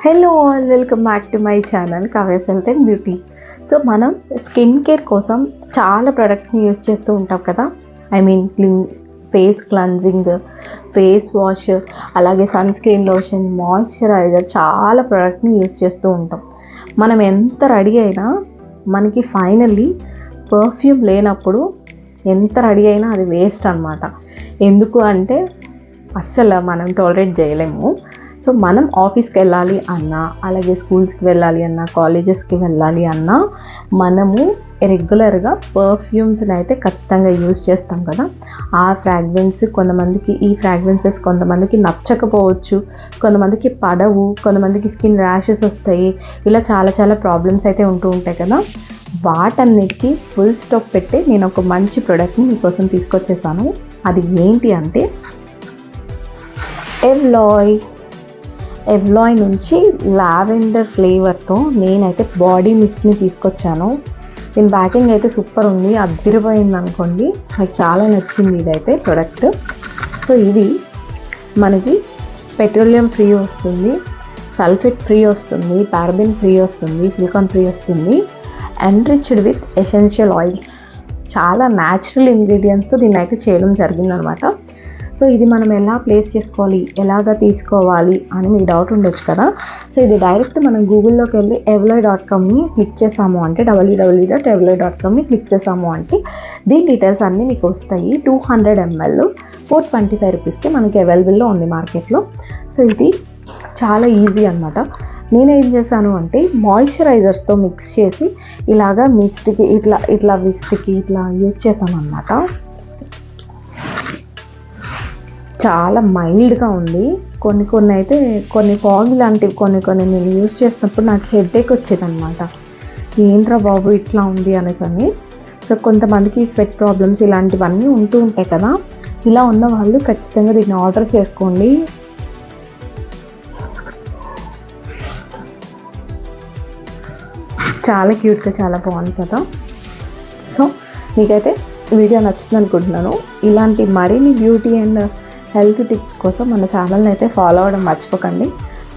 Hello all, welcome back to my channel Kavya's health and beauty. So మనం skin care కోసం చాలా ప్రొడక్ట్స్ని use చేస్తూ ఉంటాం కదా. ఫేస్ క్లెన్జింగ్, ఫేస్ వాష్, అలాగే సన్ స్క్రీన్ లోషన్, మాయిశ్చరైజర్, చాలా ప్రొడక్ట్ని యూస్ చేస్తూ ఉంటాం. మనం ఎంత రెడీ అయినా మనకి ఫైనల్లీ పర్ఫ్యూమ్ లేనప్పుడు ఎంత రెడీ అయినా అది వేస్ట్ అన్నమాట. ఎందుకు అంటే అస్సలు మనం టాలరేట్ చేయలేము. సో మనం ఆఫీస్కి వెళ్ళాలి అన్నా, అలాగే స్కూల్స్కి వెళ్ళాలి అన్నా, కాలేజెస్కి వెళ్ళాలి అన్నా మనము రెగ్యులర్గా పర్ఫ్యూమ్స్ని అయితే ఖచ్చితంగా యూజ్ చేస్తాం కదా. ఆ ఫ్రాగ్రెన్స్ ఈ ఫ్రాగ్రెన్సెస్ కొంతమందికి నచ్చకపోవచ్చు, కొంతమందికి పడవు, కొంతమందికి స్కిన్ ర్యాషెస్ వస్తాయి. ఇలా చాలా ప్రాబ్లమ్స్ అయితే ఉంటూ ఉంటాయి కదా. వాటన్నిటికీ ఫుల్ స్టాప్ పెట్టి నేను ఒక మంచి ప్రోడక్ట్ని మీకోసం తీసుకొచ్చేసాను. అది ఏంటి అంటే ఎవలాయ్ నుంచి లావెండర్ ఫ్లేవర్తో నేనైతే బాడీ మిస్ట్ని తీసుకొచ్చాను. దీని ప్యాకింగ్ అయితే సూపర్ ఉంది, అదిరిపోయింది అనుకోండి. నాకు చాలా నచ్చింది ఇదైతే ప్రోడక్ట్. సో ఇది మనకి పెట్రోలియం ఫ్రీ వస్తుంది, సల్ఫేట్ ఫ్రీ వస్తుంది, పారాబెన్ ఫ్రీ వస్తుంది, సిలికాన్ ఫ్రీ వస్తుంది, ఎన్రిచ్డ్ విత్ ఎసెన్షియల్ ఆయిల్స్. చాలా న్యాచురల్ ఇంగ్రీడియంట్స్ దీన్ని అయితే చేయడం జరిగిందనమాట. సో ఇది మనం ఎలా ప్లేస్ చేసుకోవాలి, ఎలాగ తీసుకోవాలి అని మీకు డౌట్ ఉండొచ్చు కదా. సో ఇది మనం గూగుల్లోకి వెళ్ళి evloy.comని క్లిక్ చేసాము అంటే www.evloy.comని క్లిక్ చేసాము అంటే దీని డీటెయిల్స్ అన్నీ మీకు వస్తాయి. 200 ml 425 రూపీస్కి మనకి అవైలబుల్లో ఉంది మార్కెట్లో. సో ఇది చాలా ఈజీ అనమాట. నేనేం చేశాను అంటే మాయిశ్చరైజర్స్తో మిక్స్ చేసి ఇలాగా మిస్ట్కి ఇట్లా యూజ్ చేశాను అనమాట. చాలా మైల్డ్గా ఉంది. కొన్ని అయితే కొన్ని ఫాగ్ లాంటివి కొన్ని నేను యూజ్ చేసినప్పుడు నాకు హెడేక్ వచ్చేదన్నమాట. ఏంట్రా బాబు ఇట్లా ఉంది అనేసి. సో కొంతమందికి స్వెట్ ప్రాబ్లమ్స్ ఇలాంటివన్నీ ఉంటూ ఉంటాయి కదా. ఇలా ఉన్న వాళ్ళు ఖచ్చితంగా దీన్ని ఆర్డర్ చేసుకోండి. చాలా క్యూట్గా చాలా బాగుంది కదా. సో మీకైతే వీడియో నచ్చుతుంది అనుకుంటున్నాను. ఇలాంటి మరిన్ని బ్యూటీ అండ్ హెల్త్ టిప్స్ కోసం మన ఛానల్ని అయితే ఫాలో అవ్వడం మర్చిపోకండి.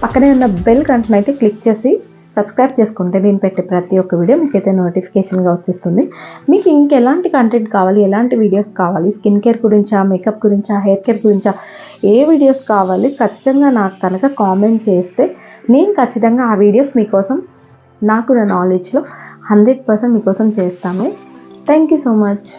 పక్కనే ఉన్న బెల్ గంటను అయితే క్లిక్ చేసి సబ్స్క్రైబ్ చేసుకుంటే నేను పెట్టే ప్రతి ఒక్క వీడియో మీకైతే నోటిఫికేషన్గా వచ్చేస్తుంది. మీకు ఇంకెలాంటి కంటెంట్ కావాలి, ఎలాంటి వీడియోస్ కావాలి, స్కిన్ కేర్ గురించా, మేకప్ గురించా, హెయిర్ కేర్ గురించా, ఏ వీడియోస్ కావాలి ఖచ్చితంగా నాకు కనుక కామెంట్ చేస్తే నేను ఖచ్చితంగా ఆ వీడియోస్ మీకోసం నాకు నా నాలెడ్జ్లో 100% మీకోసం చేస్తాను. Thank you so much.